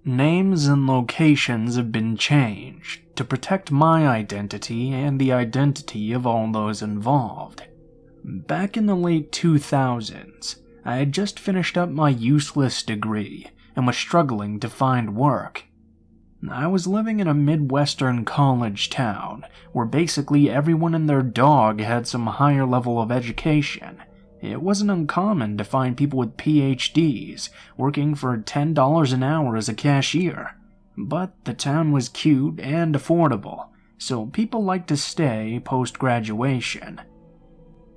Names and locations have been changed to protect my identity and the identity of all those involved. Back in the late 2000s, I had just finished up my useless degree and was struggling to find work. I was living in a Midwestern college town where basically everyone and their dog had some higher level of education. It wasn't uncommon to find people with PhDs working for $10 an hour as a cashier. But the town was cute and affordable, so people liked to stay post-graduation.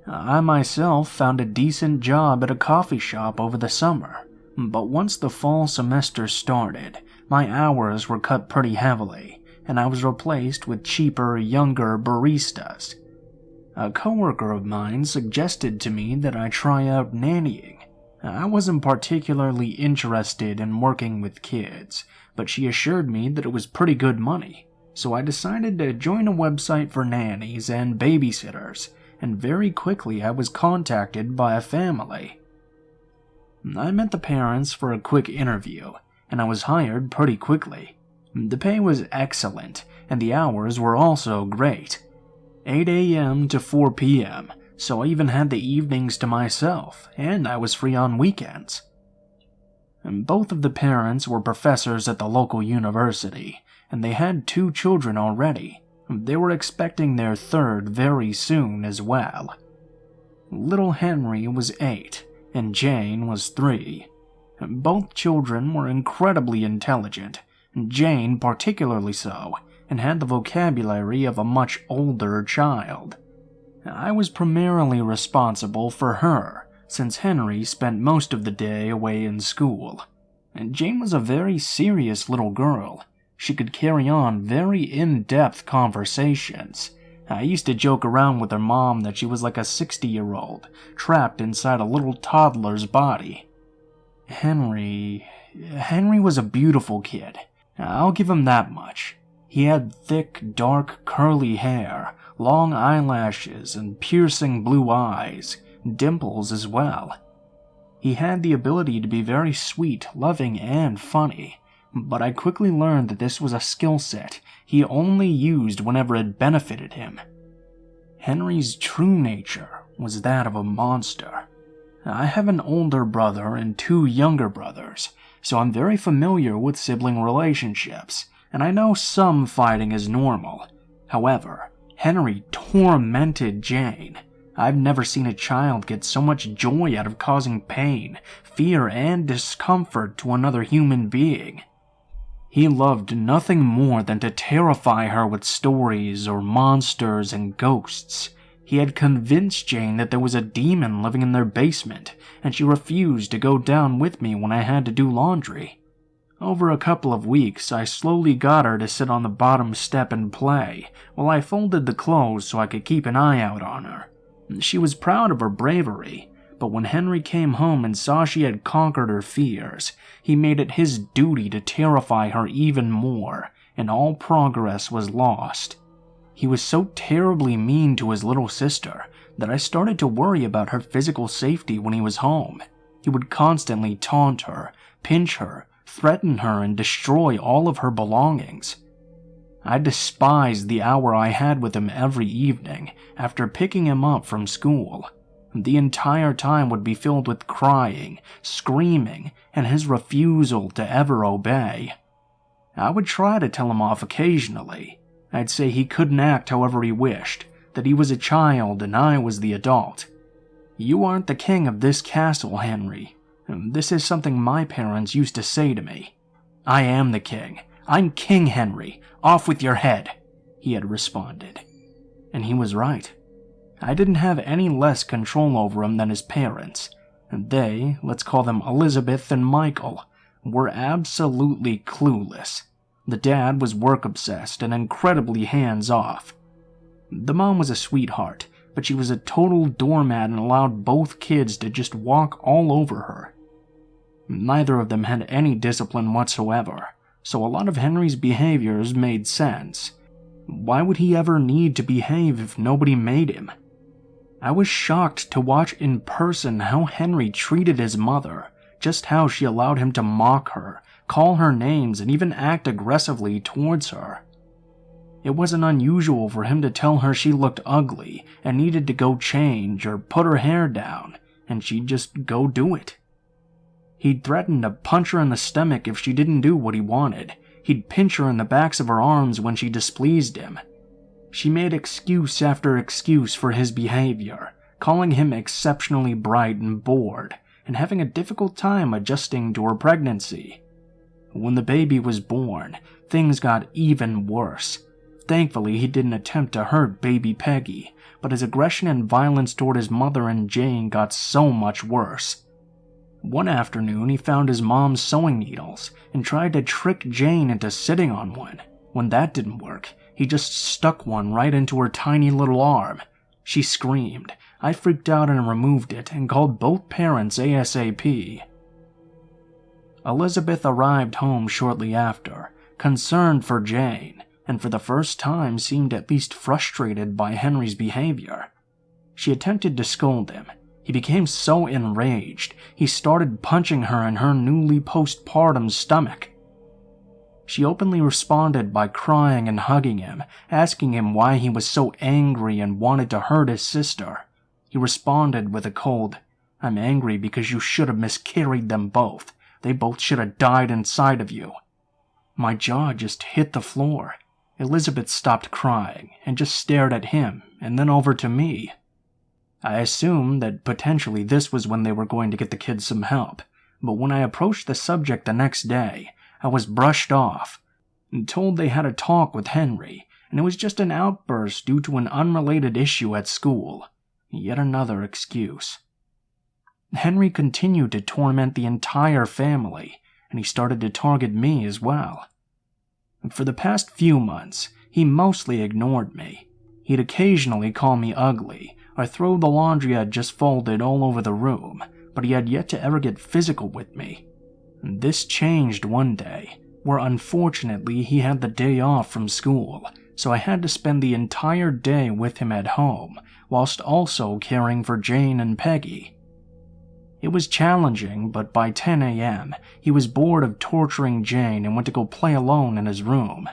I myself found a decent job at a coffee shop over the summer, but once the fall semester started, my hours were cut pretty heavily, and I was replaced with cheaper, younger baristas. A coworker of mine suggested to me that I try out nannying. I wasn't particularly interested in working with kids, but she assured me that it was pretty good money, so I decided to join a website for nannies and babysitters, and very quickly I was contacted by a family. I met the parents for a quick interview, and I was hired pretty quickly. The pay was excellent, and the hours were also great. 8 a.m. to 4 p.m., so I even had the evenings to myself, and I was free on weekends. Both of the parents were professors at the local university, and they had 2 children already. They were expecting their third very soon as well. Little Henry was 8, and Jane was 3. Both children were incredibly intelligent, Jane particularly so, and had the vocabulary of a much older child. I was primarily responsible for her, since Henry spent most of the day away in school. Jane was a very serious little girl. She could carry on very in-depth conversations. I used to joke around with her mom that she was like a 60-year-old, trapped inside a little toddler's body. Henry was a beautiful kid. I'll give him that much. He had thick, dark, curly hair, long eyelashes, and piercing blue eyes, dimples as well. He had the ability to be very sweet, loving, and funny, but I quickly learned that this was a skill set he only used whenever it benefited him. Henry's true nature was that of a monster. I have an older brother and 2 younger brothers, so I'm very familiar with sibling relationships, and I know some fighting is normal. However, Henry tormented Jane. I've never seen a child get so much joy out of causing pain, fear, and discomfort to another human being. He loved nothing more than to terrify her with stories or monsters and ghosts. He had convinced Jane that there was a demon living in their basement, and she refused to go down with me when I had to do laundry. Over a couple of weeks, I slowly got her to sit on the bottom step and play, while I folded the clothes so I could keep an eye out on her. She was proud of her bravery, but when Henry came home and saw she had conquered her fears, he made it his duty to terrify her even more, and all progress was lost. He was so terribly mean to his little sister that I started to worry about her physical safety when he was home. He would constantly taunt her, pinch her, threaten her, and destroy all of her belongings. I despised the hour I had with him every evening after picking him up from school. The entire time would be filled with crying, screaming, and his refusal to ever obey. I would try to tell him off occasionally. I'd say he couldn't act however he wished, that he was a child and I was the adult. "You aren't the king of this castle, Henry. This is something my parents used to say to me. I am the king. I'm King Henry. Off with your head," he had responded. And he was right. I didn't have any less control over him than his parents. They, let's call them Elizabeth and Michael, were absolutely clueless. The dad was work-obsessed and incredibly hands-off. The mom was a sweetheart, but she was a total doormat and allowed both kids to just walk all over her. Neither of them had any discipline whatsoever, so a lot of Henry's behaviors made sense. Why would he ever need to behave if nobody made him? I was shocked to watch in person how Henry treated his mother, just how she allowed him to mock her, call her names, and even act aggressively towards her. It wasn't unusual for him to tell her she looked ugly and needed to go change or put her hair down, and she'd just go do it. He'd threaten to punch her in the stomach if she didn't do what he wanted. He'd pinch her in the backs of her arms when she displeased him. She made excuse after excuse for his behavior, calling him exceptionally bright and bored, and having a difficult time adjusting to her pregnancy. When the baby was born, things got even worse. Thankfully, he didn't attempt to hurt baby Peggy, but his aggression and violence toward his mother and Jane got so much worse. One afternoon, he found his mom's sewing needles and tried to trick Jane into sitting on one. When that didn't work, he just stuck one right into her tiny little arm. She screamed. I freaked out and removed it and called both parents ASAP. Elizabeth arrived home shortly after, concerned for Jane, and for the first time seemed at least frustrated by Henry's behavior. She attempted to scold him. He became so enraged, he started punching her in her newly postpartum stomach. She openly responded by crying and hugging him, asking him why he was so angry and wanted to hurt his sister. He responded with a cold, "I'm angry because you should have miscarried them both. They both should have died inside of you." My jaw just hit the floor. Elizabeth stopped crying and just stared at him and then over to me. I assumed that potentially this was when they were going to get the kids some help, but when I approached the subject the next day, I was brushed off and told they had a talk with Henry, and it was just an outburst due to an unrelated issue at school. Yet another excuse. Henry continued to torment the entire family, and he started to target me as well. For the past few months, he mostly ignored me. He'd occasionally call me ugly, or throw the laundry I'd just folded all over the room, but he had yet to ever get physical with me. This changed one day, where unfortunately he had the day off from school, so I had to spend the entire day with him at home, whilst also caring for Jane and Peggy. It was challenging, but by 10 a.m., he was bored of torturing Jane and went to go play alone in his room.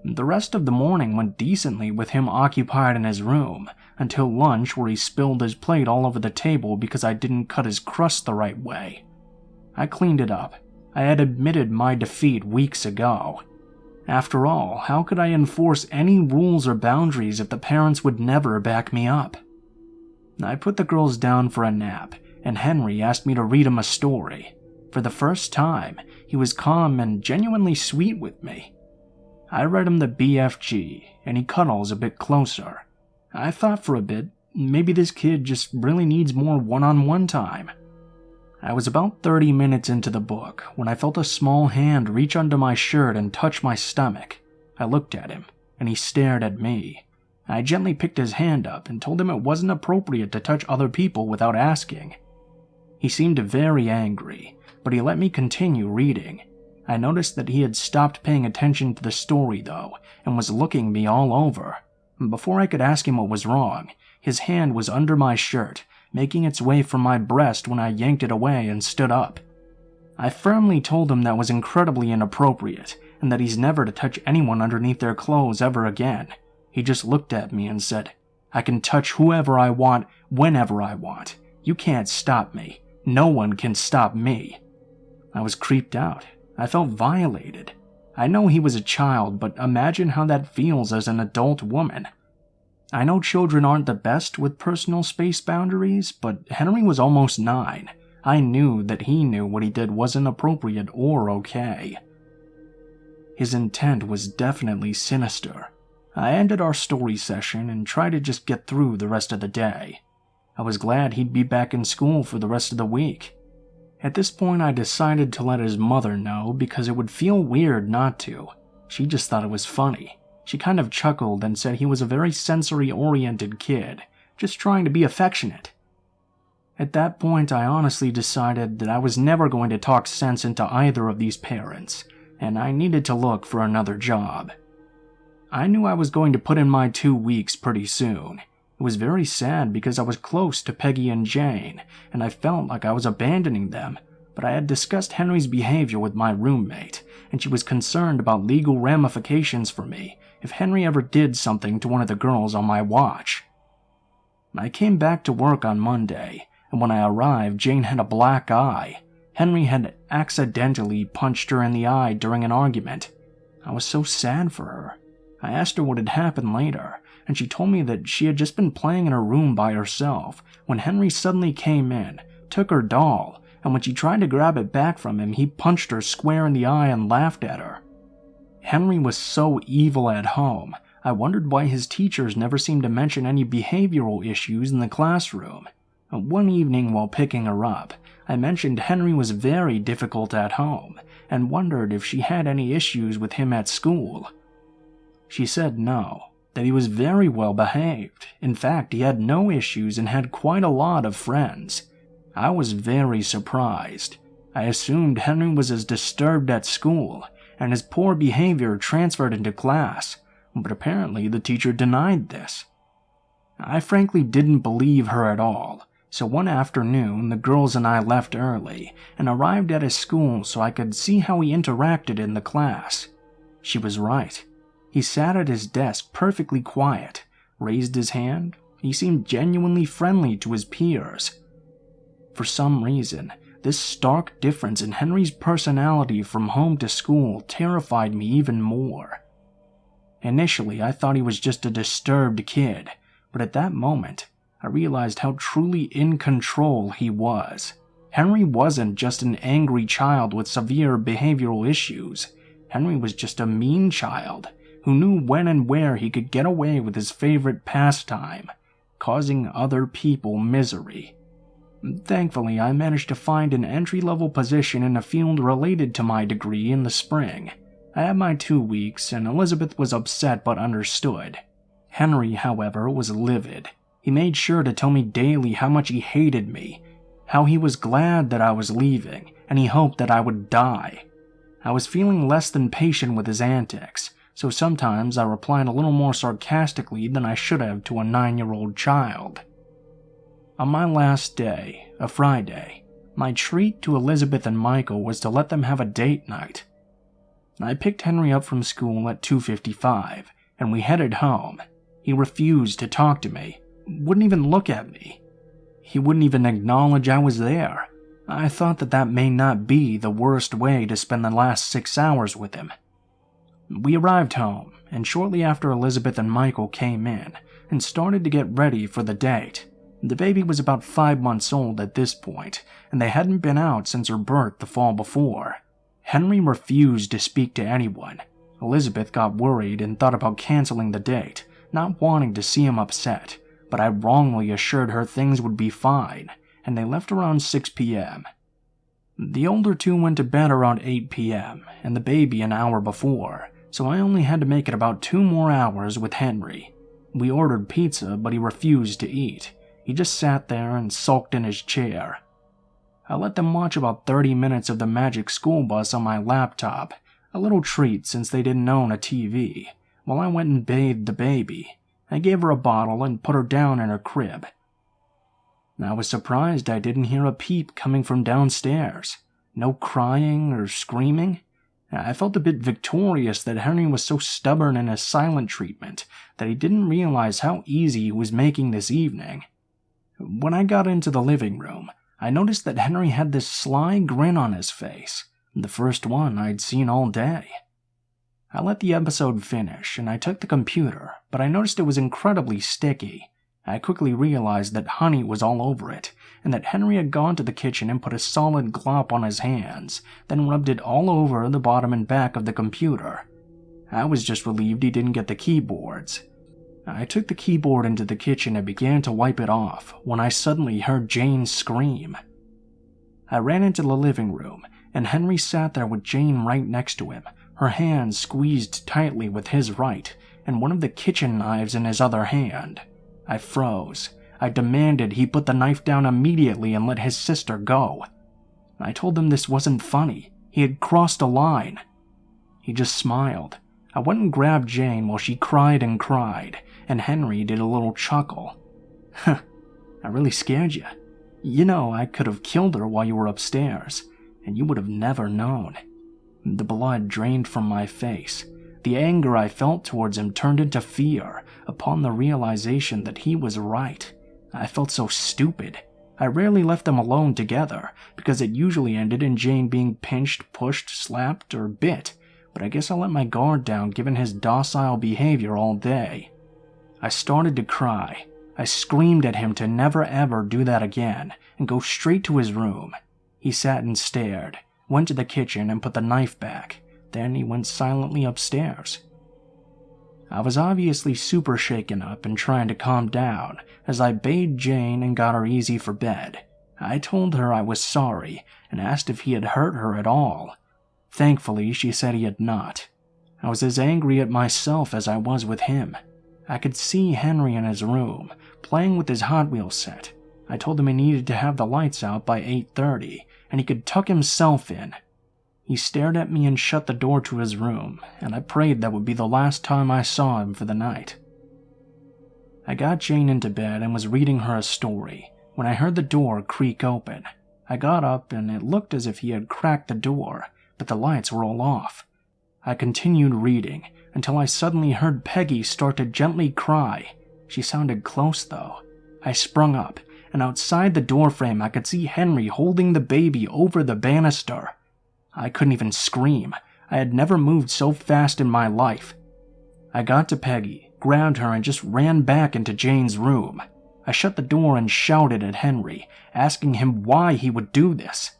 The rest of the morning went decently with him occupied in his room, until lunch where he spilled his plate all over the table because I didn't cut his crust the right way. I cleaned it up. I had admitted my defeat weeks ago. After all, how could I enforce any rules or boundaries if the parents would never back me up? I put the girls down for a nap, and Henry asked me to read him a story. For the first time, he was calm and genuinely sweet with me. I read him the BFG, and he cuddles a bit closer. I thought for a bit, maybe this kid just really needs more one-on-one time. I was about 30 minutes into the book when I felt a small hand reach under my shirt and touch my stomach. I looked at him, and he stared at me. I gently picked his hand up and told him it wasn't appropriate to touch other people without asking. He seemed very angry, but he let me continue reading. I noticed that he had stopped paying attention to the story though, and was looking me all over. Before I could ask him what was wrong, his hand was under my shirt, making its way from my breast when I yanked it away and stood up. I firmly told him that was incredibly inappropriate, and that he's never to touch anyone underneath their clothes ever again. He just looked at me and said, "I can touch whoever I want, whenever I want. You can't stop me. No one can stop me." I was creeped out. I felt violated. I know he was a child, but imagine how that feels as an adult woman. I know children aren't the best with personal space boundaries, but Henry was almost 9. I knew that he knew what he did wasn't appropriate or okay. His intent was definitely sinister. I ended our story session and tried to just get through the rest of the day. I was glad he'd be back in school for the rest of the week. At this point, I decided to let his mother know because it would feel weird not to. She just thought it was funny. She kind of chuckled and said he was a very sensory-oriented kid, just trying to be affectionate. At that point, I honestly decided that I was never going to talk sense into either of these parents, and I needed to look for another job. I knew I was going to put in my 2 weeks pretty soon. It was very sad because I was close to Peggy and Jane, and I felt like I was abandoning them, but I had discussed Henry's behavior with my roommate, and she was concerned about legal ramifications for me if Henry ever did something to one of the girls on my watch. I came back to work on Monday, and when I arrived, Jane had a black eye. Henry had accidentally punched her in the eye during an argument. I was so sad for her. I asked her what had happened later, and she told me that she had just been playing in her room by herself when Henry suddenly came in, took her doll, and when she tried to grab it back from him, he punched her square in the eye and laughed at her. Henry was so evil at home, I wondered why his teachers never seemed to mention any behavioral issues in the classroom. One evening while picking her up, I mentioned Henry was very difficult at home and wondered if she had any issues with him at school. She said no, that he was very well behaved. In fact, he had no issues and had quite a lot of friends. I was very surprised. I assumed Henry was as disturbed at school, and his poor behavior transferred into class, but apparently the teacher denied this. I frankly didn't believe her at all, so one afternoon the girls and I left early and arrived at his school so I could see how he interacted in the class. She was right. He sat at his desk perfectly quiet, raised his hand. He seemed genuinely friendly to his peers. For some reason, this stark difference in Henry's personality from home to school terrified me even more. Initially, I thought he was just a disturbed kid, but at that moment, I realized how truly in control he was. Henry wasn't just an angry child with severe behavioral issues. Henry was just a mean child who knew when and where he could get away with his favorite pastime, causing other people misery. Thankfully, I managed to find an entry-level position in a field related to my degree in the spring. I had my 2 weeks, and Elizabeth was upset but understood. Henry, however, was livid. He made sure to tell me daily how much he hated me, how he was glad that I was leaving, and he hoped that I would die. I was feeling less than patient with his antics, so sometimes I replied a little more sarcastically than I should have to a 9-year-old child. On my last day, a Friday, my treat to Elizabeth and Michael was to let them have a date night. I picked Henry up from school at 2:55, and we headed home. He refused to talk to me, wouldn't even look at me. He wouldn't even acknowledge I was there. I thought that may not be the worst way to spend the last 6 hours with him. We arrived home, and shortly after Elizabeth and Michael came in and started to get ready for the date. The baby was about 5 months old at this point, and they hadn't been out since her birth the fall before. Henry refused to speak to anyone. Elizabeth got worried and thought about canceling the date, not wanting to see him upset, but I wrongly assured her things would be fine, and they left around 6 p.m. The older two went to bed around 8 p.m., and the baby an hour before, so I only had to make it about 2 more hours with Henry. We ordered pizza, but he refused to eat. He just sat there and sulked in his chair. I let them watch about 30 minutes of the Magic School Bus on my laptop, a little treat since they didn't own a TV, while I went and bathed the baby. I gave her a bottle and put her down in her crib. I was surprised I didn't hear a peep coming from downstairs. No crying or screaming. I felt a bit victorious that Henry was so stubborn in his silent treatment that he didn't realize how easy he was making this evening. When I got into the living room, I noticed that Henry had this sly grin on his face, the first one I'd seen all day. I let the episode finish and I took the computer, but I noticed it was incredibly sticky. I quickly realized that honey was all over it, and that Henry had gone to the kitchen and put a solid glop on his hands, then rubbed it all over the bottom and back of the computer. I was just relieved he didn't get the keyboards. I took the keyboard into the kitchen and began to wipe it off when I suddenly heard Jane scream. I ran into the living room, and Henry sat there with Jane right next to him, her hands squeezed tightly with his right, and one of the kitchen knives in his other hand. I froze. I demanded he put the knife down immediately and let his sister go. I told him this wasn't funny. He had crossed a line. He just smiled. I went and grabbed Jane while she cried and cried, and Henry did a little chuckle. "Huh, I really scared you. You know, I could have killed her while you were upstairs. and you would have never known. The blood drained from my face. The anger I felt towards him turned into fear upon the realization that he was right. I felt so stupid. I rarely left them alone together, because it usually ended in Jane being pinched, pushed, slapped, or bit, but I guess I let my guard down given his docile behavior all day. I started to cry. I screamed at him to never ever do that again, and go straight to his room. He sat and stared, went to the kitchen and put the knife back. Then he went silently upstairs. I was obviously super shaken up and trying to calm down as I bathed Jane and got her easy for bed. I told her I was sorry and asked if he had hurt her at all. Thankfully, she said he had not. I was as angry at myself as I was with him. I could see Henry in his room, playing with his Hot Wheels set. I told him he needed to have the lights out by 8:30 and he could tuck himself in. He stared at me and shut the door to his room, and I prayed that would be the last time I saw him for the night. I got Jane into bed and was reading her a story when I heard the door creak open. I got up and it looked as if he had cracked the door, but the lights were all off. I continued reading until I suddenly heard Peggy start to gently cry. She sounded close though. I sprung up, and outside the doorframe I could see Henry holding the baby over the banister. I couldn't even scream. I had never moved so fast in my life. I got to Peggy, grabbed her, and just ran back into Jane's room. I shut the door and shouted at Henry, asking him why he would do this.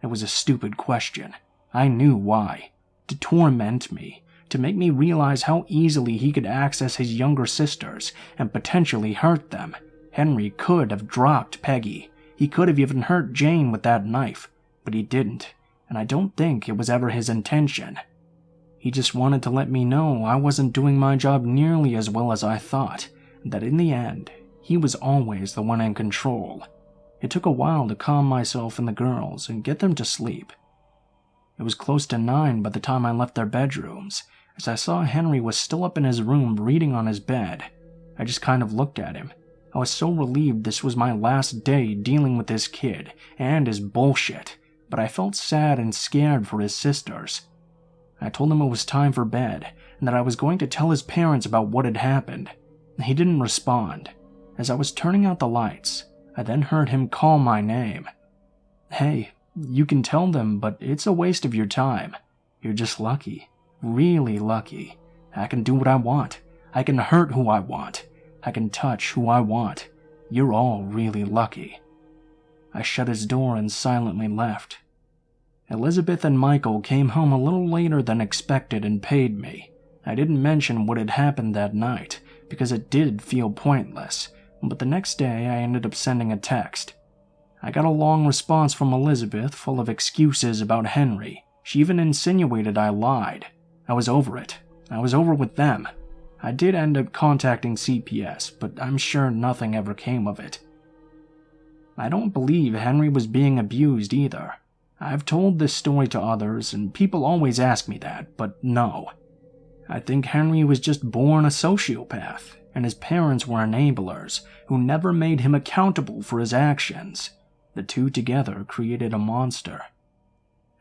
It was a stupid question. I knew why. To torment me, to make me realize how easily he could access his younger sisters and potentially hurt them. Henry could have dropped Peggy. He could have even hurt Jane with that knife, but he didn't. And I don't think it was ever his intention. He just wanted to let me know I wasn't doing my job nearly as well as I thought, and that in the end, he was always the one in control. It took a while to calm myself and the girls and get them to sleep. It was close to 9 by the time I left their bedrooms, as I saw Henry was still up in his room reading on his bed. I just kind of looked at him. I was so relieved this was my last day dealing with this kid and his bullshit. But I felt sad and scared for his sisters. I told him it was time for bed, and that I was going to tell his parents about what had happened. He didn't respond. As I was turning out the lights, I then heard him call my name. Hey, you can tell them, but it's a waste of your time. You're just lucky. Really lucky. I can do what I want. I can hurt who I want. I can touch who I want. You're all really lucky. I shut his door and silently left. Elizabeth and Michael came home a little later than expected and paid me. I didn't mention what had happened that night, because it did feel pointless, but the next day I ended up sending a text. I got a long response from Elizabeth full of excuses about Henry. She even insinuated I lied. I was over it. I was over with them. I did end up contacting CPS, but I'm sure nothing ever came of it. I don't believe Henry was being abused either. I've told this story to others, and people always ask me that, but no. I think Henry was just born a sociopath, and his parents were enablers who never made him accountable for his actions. The two together created a monster.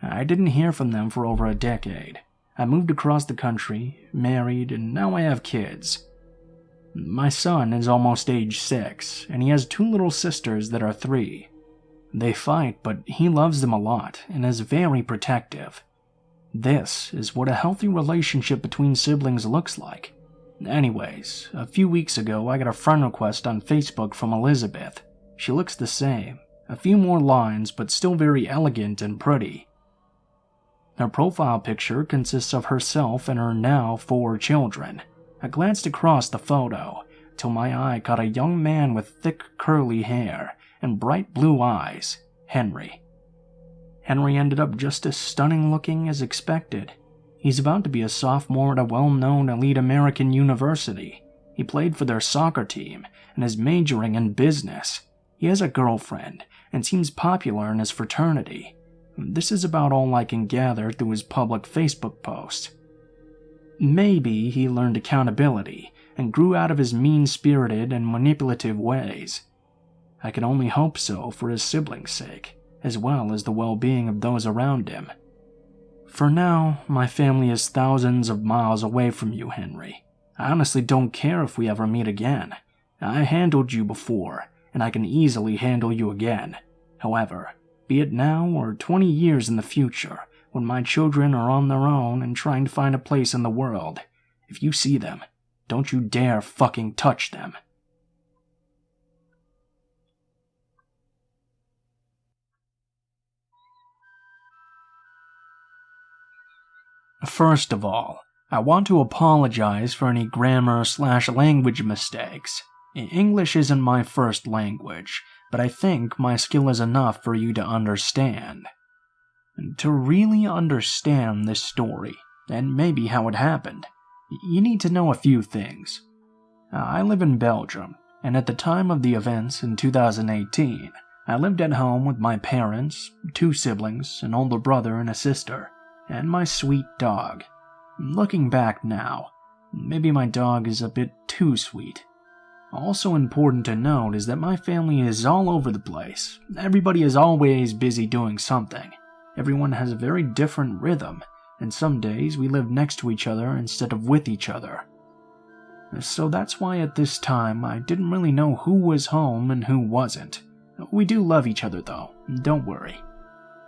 I didn't hear from them for over a decade. I moved across the country, married, and now I have kids. My son is almost age 6, and he has 2 little sisters that are 3. They fight, but he loves them a lot and is very protective. This is what a healthy relationship between siblings looks like. Anyways, a few weeks ago I got a friend request on Facebook from Elizabeth. She looks the same, a few more lines, but still very elegant and pretty. Her profile picture consists of herself and her now 4 children. I glanced across the photo, till my eye caught a young man with thick curly hair and bright blue eyes, Henry. Henry ended up just as stunning looking as expected. He's about to be a sophomore at a well-known elite American university. He played for their soccer team and is majoring in business. He has a girlfriend and seems popular in his fraternity. This is about all I can gather through his public Facebook posts. Maybe he learned accountability and grew out of his mean-spirited and manipulative ways. I can only hope so for his siblings' sake. as well as the well-being of those around him. For now, my family is thousands of miles away from you, Henry. I honestly don't care if we ever meet again. I handled you before, and I can easily handle you again. However, be it now or 20 years in the future, when my children are on their own and trying to find a place in the world, if you see them, don't you dare fucking touch them. First of all, I want to apologize for any grammar/language mistakes. English isn't my first language, but I think my skill is enough for you to understand. To really understand this story, and maybe how it happened, you need to know a few things. I live in Belgium, and at the time of the events in 2018, I lived at home with my parents, 2 siblings, an older brother and a sister, and my sweet dog. Looking back now, maybe my dog is a bit too sweet. Also important to note is that my family is all over the place. Everybody is always busy doing something. Everyone has a very different rhythm, and some days we live next to each other instead of with each other. So that's why at this time I didn't really know who was home and who wasn't. We do love each other though, don't worry.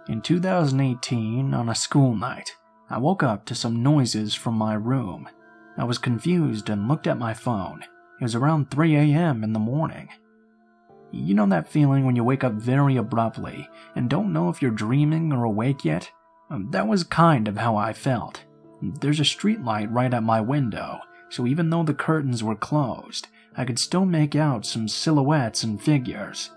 In 2018, on a school night, I woke up to some noises from my room. I was confused and looked at my phone. It was around 3 a.m. in the morning. You know that feeling when you wake up very abruptly and don't know if you're dreaming or awake yet? That was kind of how I felt. There's a street light right at my window, so even though the curtains were closed, I could still make out some silhouettes and figures.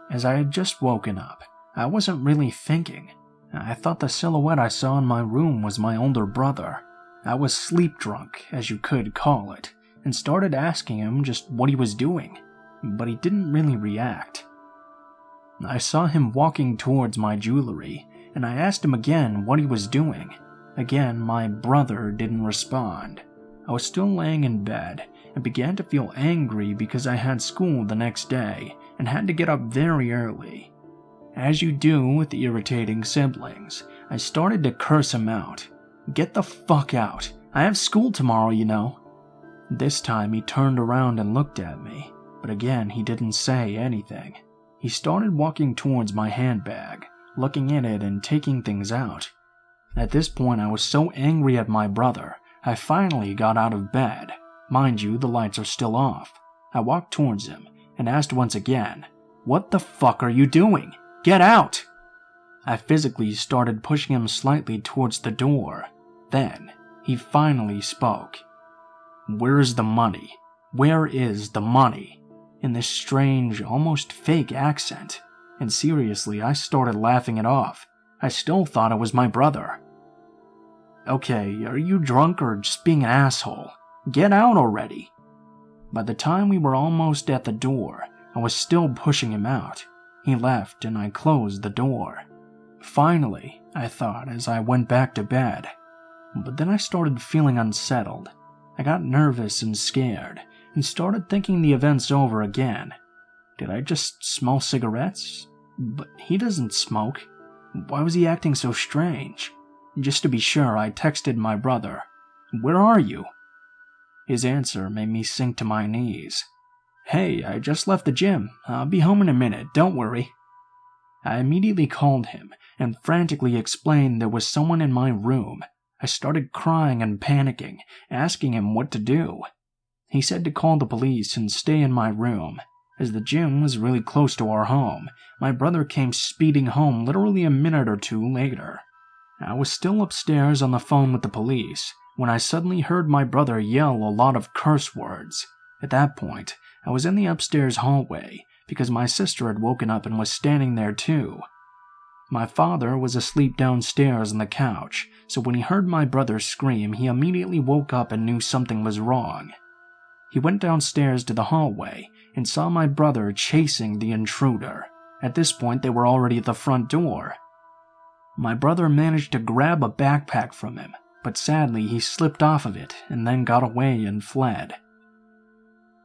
As I had just woken up, I wasn't really thinking. I thought the silhouette I saw in my room was my older brother. I was sleep drunk, as you could call it, and started asking him just what he was doing, but he didn't really react. I saw him walking towards my jewelry, and I asked him again what he was doing. Again, my brother didn't respond. I was still laying in bed and began to feel angry because I had school the next day and had to get up very early. As you do with irritating siblings, I started to curse him out. Get the fuck out. I have school tomorrow, you know. This time he turned around and looked at me, but again he didn't say anything. He started walking towards my handbag, looking in it and taking things out. At this point I was so angry at my brother, I finally got out of bed. Mind you, the lights are still off. I walked towards him and asked once again, "What the fuck are you doing? Get out!" I physically started pushing him slightly towards the door. Then, he finally spoke. "Where is the money? Where is the money?" In this strange, almost fake accent. And seriously, I started laughing it off. I still thought it was my brother. "Okay, are you drunk or just being an asshole? Get out already." By the time we were almost at the door, I was still pushing him out. He left and I closed the door. Finally, I thought as I went back to bed. But then I started feeling unsettled. I got nervous and scared, and started thinking the events over again. Did I just smell cigarettes? But he doesn't smoke. Why was he acting so strange? Just to be sure, I texted my brother, "Where are you?" His answer made me sink to my knees. "Hey, I just left the gym. I'll be home in a minute, don't worry." I immediately called him and frantically explained there was someone in my room. I started crying and panicking, asking him what to do. He said to call the police and stay in my room. As the gym was really close to our home, my brother came speeding home literally a minute or two later. I was still upstairs on the phone with the police when I suddenly heard my brother yell a lot of curse words. At that point, I was in the upstairs hallway because my sister had woken up and was standing there too. My father was asleep downstairs on the couch, so when he heard my brother scream, he immediately woke up and knew something was wrong. He went downstairs to the hallway and saw my brother chasing the intruder. At this point, they were already at the front door. My brother managed to grab a backpack from him, but sadly he slipped off of it and then got away and fled.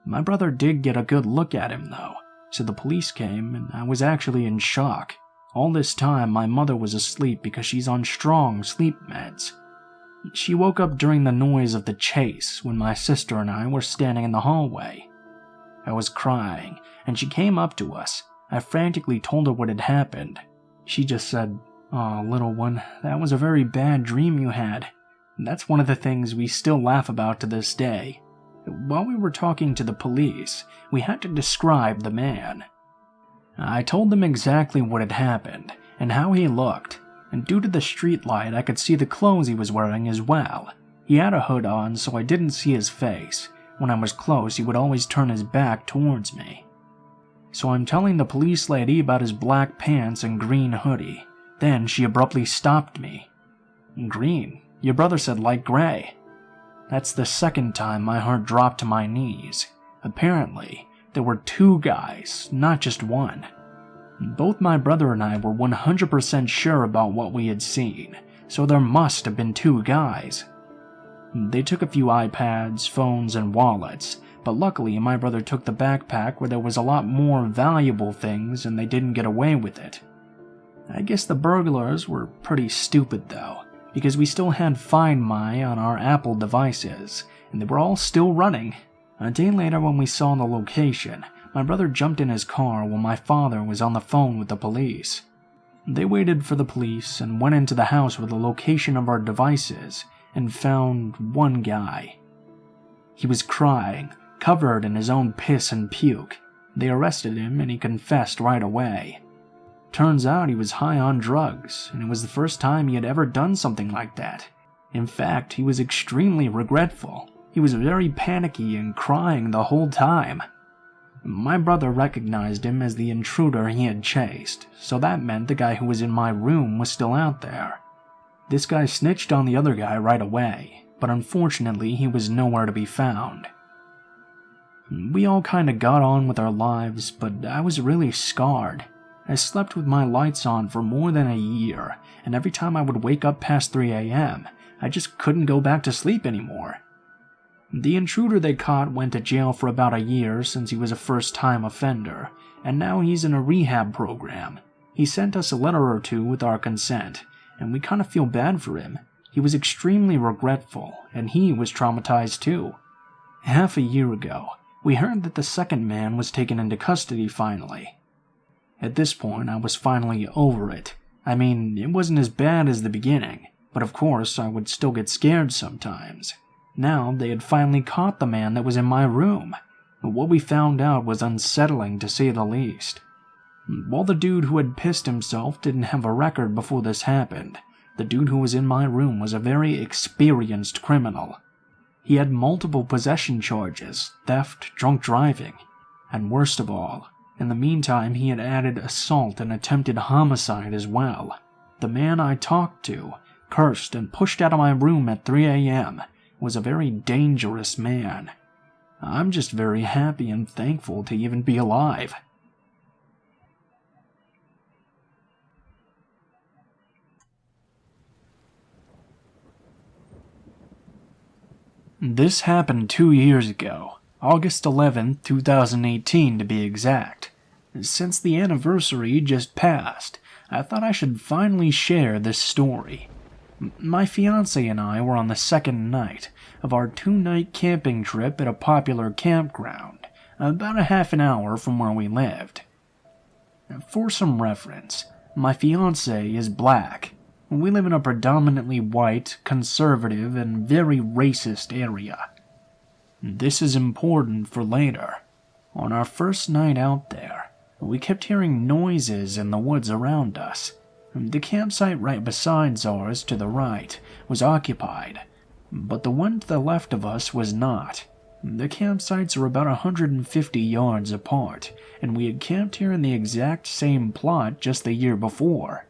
My brother did get a good look at him though, so the police came and I was actually in shock. All this time, my mother was asleep because she's on strong sleep meds. She woke up during the noise of the chase when my sister and I were standing in the hallway. I was crying, and she came up to us. I frantically told her what had happened. She just said, "Aw, little one, that was a very bad dream you had." That's one of the things we still laugh about to this day. While we were talking to the police, we had to describe the man. I told them exactly what had happened and how he looked, and due to the streetlight I could see the clothes he was wearing as well. He had a hood on, so I didn't see his face. When I was close, he would always turn his back towards me. So I'm telling the police lady about his black pants and green hoodie. Then she abruptly stopped me. "Green? Your brother said light gray." That's the second time my heart dropped to my knees. Apparently, there were two guys, not just one. Both my brother and I were 100% sure about what we had seen, so there must have been two guys. They took a few iPads, phones, and wallets, but luckily my brother took the backpack where there was a lot more valuable things and they didn't get away with it. I guess the burglars were pretty stupid though, because we still had Find My on our Apple devices, and they were all still running. A day later when we saw the location, my brother jumped in his car while my father was on the phone with the police. They waited for the police and went into the house with the location of our devices and found one guy. He was crying, covered in his own piss and puke. They arrested him and he confessed right away. Turns out he was high on drugs, and it was the first time he had ever done something like that. In fact, he was extremely regretful. He was very panicky and crying the whole time. My brother recognized him as the intruder he had chased, so that meant the guy who was in my room was still out there. This guy snitched on the other guy right away, but unfortunately he was nowhere to be found. We all kinda got on with our lives, but I was really scarred. I slept with my lights on for more than a year, and every time I would wake up past 3 a.m., I just couldn't go back to sleep anymore. The intruder they caught went to jail for about a year since he was a first-time offender, and now he's in a rehab program. He sent us a letter or two with our consent, and we kinda feel bad for him. He was extremely regretful, and he was traumatized too. Half a year ago, we heard that the second man was taken into custody finally. At this point, I was finally over it. I mean, it wasn't as bad as the beginning, but of course I would still get scared sometimes. Now they had finally caught the man that was in my room. What we found out was unsettling to say the least. While the dude who had pissed himself didn't have a record before this happened, the dude who was in my room was a very experienced criminal. He had multiple possession charges, theft, drunk driving, and worst of all, in the meantime he had added assault and attempted homicide as well. The man I talked to, cursed and pushed out of my room at 3 a.m., was a very dangerous man. I'm just very happy and thankful to even be alive. This happened 2 years ago, August 11th, 2018 to be exact. Since the anniversary just passed, I thought I should finally share this story. My fiancé and I were on the second night of our 2-night camping trip at a popular campground, about a half an hour from where we lived. For some reference, my fiancé is black. We live in a predominantly white, conservative, and very racist area. This is important for later. On our first night out there, we kept hearing noises in the woods around us. The campsite right beside ours to the right was occupied, but the one to the left of us was not. The campsites are about 150 yards apart, and we had camped here in the exact same plot just the year before.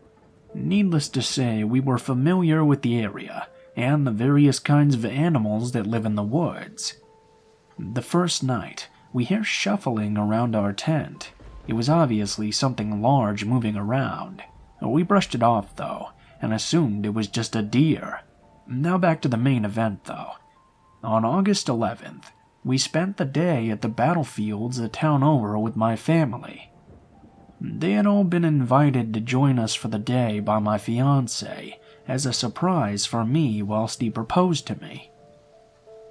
Needless to say, we were familiar with the area and the various kinds of animals that live in the woods. The first night, we hear shuffling around our tent. It was obviously something large moving around. We brushed it off, though, and assumed it was just a deer. Now back to the main event, though. On August 11th, we spent the day at the battlefields a town over with my family. They had all been invited to join us for the day by my fiancé as a surprise for me whilst he proposed to me.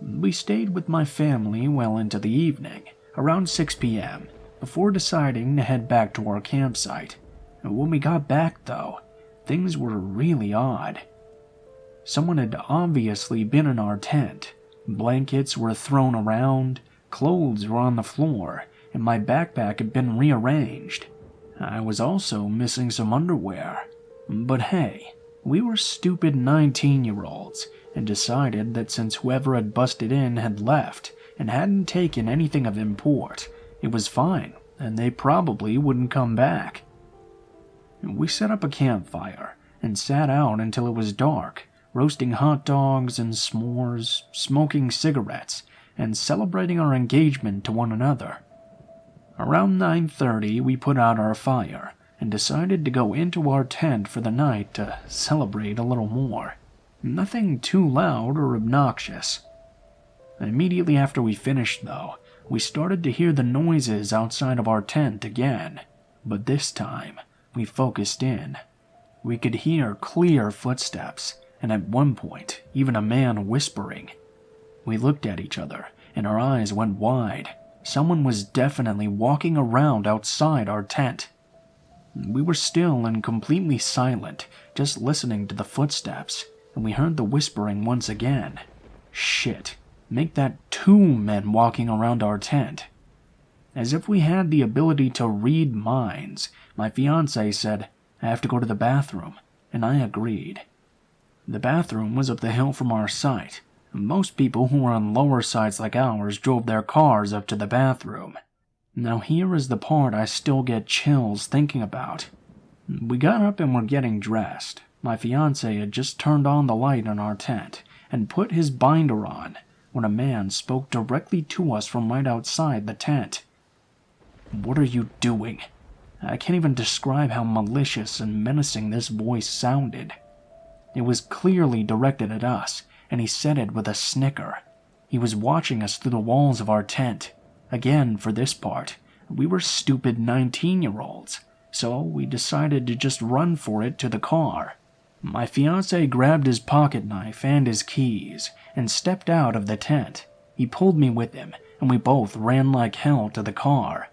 We stayed with my family well into the evening, around 6 p.m., before deciding to head back to our campsite. When we got back, though, things were really odd. Someone had obviously been in our tent. Blankets were thrown around, clothes were on the floor, and my backpack had been rearranged. I was also missing some underwear. But hey, we were stupid 19-year-olds and decided that since whoever had busted in had left and hadn't taken anything of import, it was fine and they probably wouldn't come back. We set up a campfire and sat out until it was dark, roasting hot dogs and s'mores, smoking cigarettes, and celebrating our engagement to one another. Around 9:30, we put out our fire and decided to go into our tent for the night to celebrate a little more. Nothing too loud or obnoxious. Immediately after we finished, though, we started to hear the noises outside of our tent again, but this time we focused in. We could hear clear footsteps, and at one point, even a man whispering. We looked at each other, and our eyes went wide. Someone was definitely walking around outside our tent. We were still and completely silent, just listening to the footsteps, and we heard the whispering once again. Shit, make that 2 men walking around our tent. As if we had the ability to read minds, my fiancé said, "I have to go to the bathroom," and I agreed. The bathroom was up the hill from our site. Most people who were on lower sites like ours drove their cars up to the bathroom. Now here is the part I still get chills thinking about. We got up and were getting dressed. My fiancé had just turned on the light in our tent and put his binder on when a man spoke directly to us from right outside the tent. "What are you doing?" I can't even describe how malicious and menacing this voice sounded. It was clearly directed at us, and he said it with a snicker. He was watching us through the walls of our tent. Again, for this part, we were stupid 19-year-olds, so we decided to just run for it to the car. My fiancé grabbed his pocket knife and his keys and stepped out of the tent. He pulled me with him, and we both ran like hell to the car.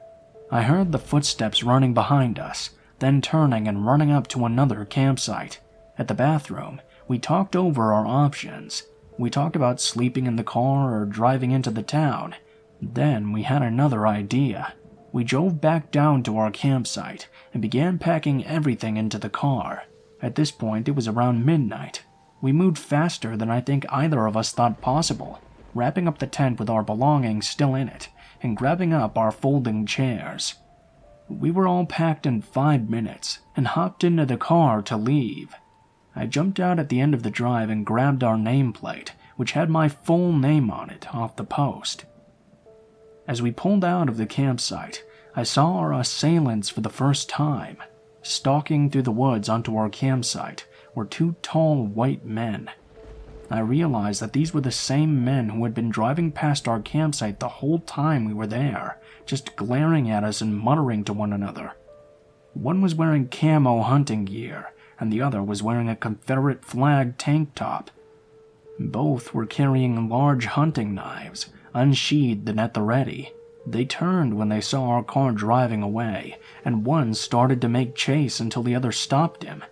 I heard the footsteps running behind us, then turning and running up to another campsite. At the bathroom, we talked over our options. We talked about sleeping in the car or driving into the town. Then we had another idea. We drove back down to our campsite and began packing everything into the car. At this point, it was around midnight. We moved faster than I think either of us thought possible, wrapping up the tent with our belongings still in it and grabbing up our folding chairs. We were all packed in 5 minutes and hopped into the car to leave. I jumped out at the end of the drive and grabbed our nameplate, which had my full name on it, off the post. As we pulled out of the campsite, I saw our assailants for the first time. Stalking through the woods onto our campsite were 2 tall white men. I realized that these were the same men who had been driving past our campsite the whole time we were there, just glaring at us and muttering to one another. One was wearing camo hunting gear, and the other was wearing a Confederate flag tank top. Both were carrying large hunting knives, unsheathed and at the ready. They turned when they saw our car driving away, and one started to make chase until the other stopped him.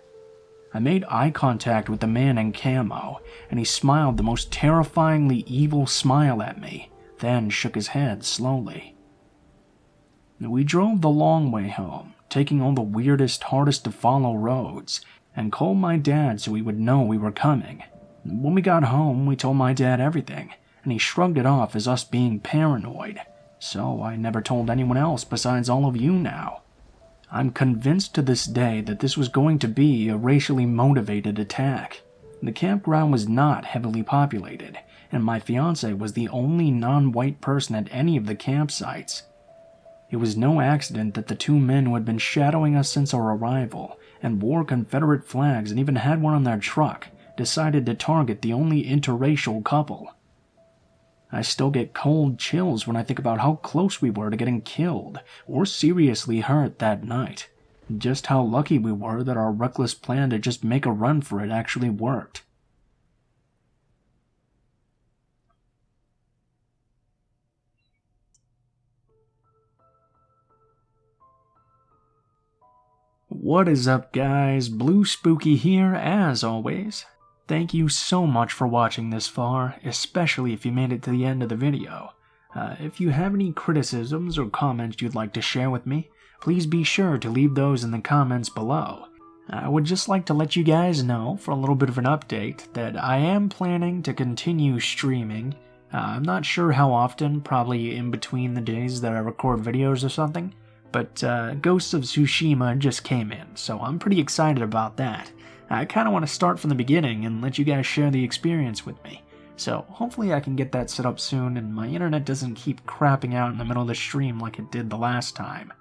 I made eye contact with the man in camo, and he smiled the most terrifyingly evil smile at me, then shook his head slowly. We drove the long way home, taking all the weirdest, hardest to follow roads, and called my dad so he would know we were coming. When we got home, we told my dad everything, and he shrugged it off as us being paranoid. So I never told anyone else besides all of you now. I'm convinced to this day that this was going to be a racially motivated attack. The campground was not heavily populated, and my fiancé was the only non-white person at any of the campsites. It was no accident that the 2 men who had been shadowing us since our arrival and wore Confederate flags and even had one on their truck decided to target the only interracial couple. I still get cold chills when I think about how close we were to getting killed or seriously hurt that night, just how lucky we were that our reckless plan to just make a run for it actually worked. What is up, guys? Blue Spooky here, as always. Thank you so much for watching this far, especially if you made it to the end of the video. If you have any criticisms or comments you'd like to share with me, please be sure to leave those in the comments below. I would just like to let you guys know, for a little bit of an update, that I am planning to continue streaming. I'm not sure how often, probably in between the days that I record videos or something, but Ghosts of Tsushima just came in, so I'm pretty excited about that. I kind of want to start from the beginning and let you guys share the experience with me. So hopefully I can get that set up soon and my internet doesn't keep crapping out in the middle of the stream like it did the last time.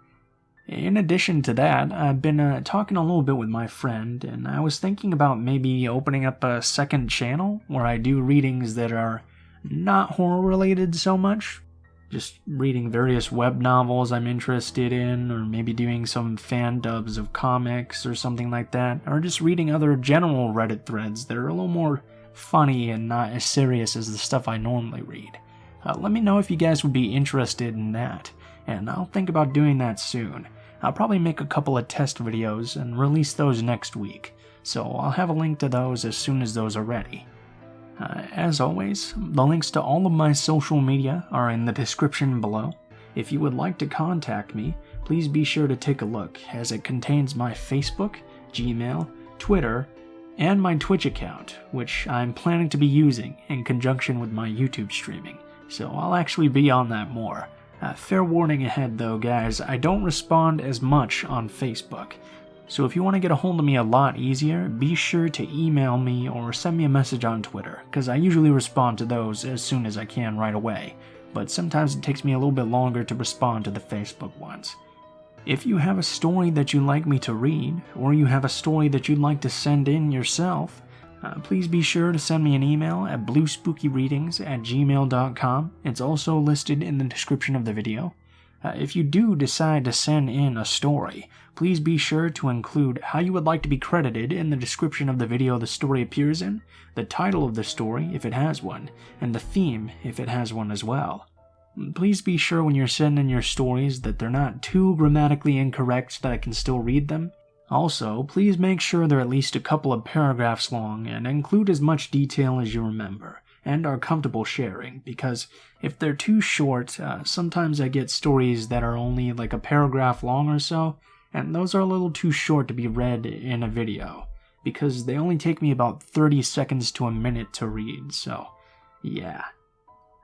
In addition to that, I've been talking a little bit with my friend, and I was thinking about maybe opening up a second channel where I do readings that are not horror related so much. Just reading various web novels I'm interested in, or maybe doing some fan dubs of comics or something like that, or just reading other general Reddit threads that are a little more funny and not as serious as the stuff I normally read. Let me know if you guys would be interested in that, and I'll think about doing that soon. I'll probably make a couple of test videos and release those next week, so I'll have a link to those as soon as those are ready. As always, the links to all of my social media are in the description below. If you would like to contact me, please be sure to take a look, as it contains my Facebook, Gmail, Twitter, and my Twitch account, which I'm planning to be using in conjunction with my YouTube streaming, so I'll actually be on that more. Fair warning ahead though, guys, I don't respond as much on Facebook, so if you want to get a hold of me a lot easier, be sure to email me or send me a message on Twitter, because I usually respond to those as soon as I can right away, but sometimes it takes me a little bit longer to respond to the Facebook ones. If you have a story that you'd like me to read, or you have a story that you'd like to send in yourself, please be sure to send me an email at bluespookyreadings@gmail.com. It's also listed in the description of the video. If you do decide to send in a story, please be sure to include how you would like to be credited in the description of the video the story appears in, the title of the story if it has one, and the theme if it has one as well. Please be sure when you're sending your stories that they're not too grammatically incorrect so that I can still read them. Also, please make sure they're at least a couple of paragraphs long and include as much detail as you remember and are comfortable sharing, because if they're too short, sometimes I get stories that are only like a paragraph long or so, and those are a little too short to be read in a video, because they only take me about 30 seconds to a minute to read, so yeah.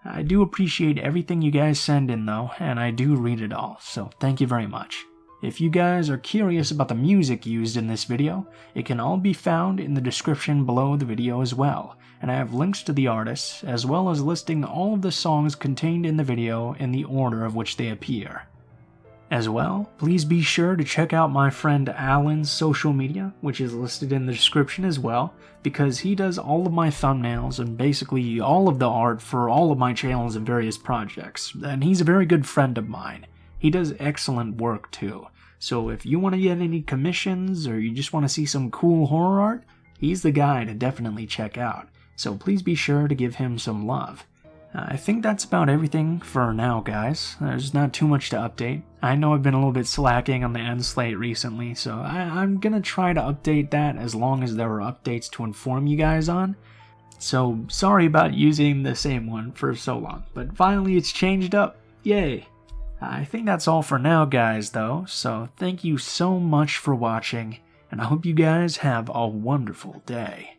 I do appreciate everything you guys send in though, and I do read it all, so thank you very much. If you guys are curious about the music used in this video, it can all be found in the description below the video as well, and I have links to the artists, as well as listing all of the songs contained in the video in the order of which they appear. As well, please be sure to check out my friend Alan's social media, which is listed in the description as well, because he does all of my thumbnails and basically all of the art for all of my channels and various projects, and he's a very good friend of mine. He does excellent work too, so if you want to get any commissions or you just want to see some cool horror art, he's the guy to definitely check out, so please be sure to give him some love. I think that's about everything for now, guys. There's not too much to update. I know I've been a little bit slacking on the end slate recently, so I'm gonna try to update that as long as there are updates to inform you guys on. So sorry about using the same one for so long, but finally it's changed up. Yay! I think that's all for now, guys, though, so thank you so much for watching, and I hope you guys have a wonderful day.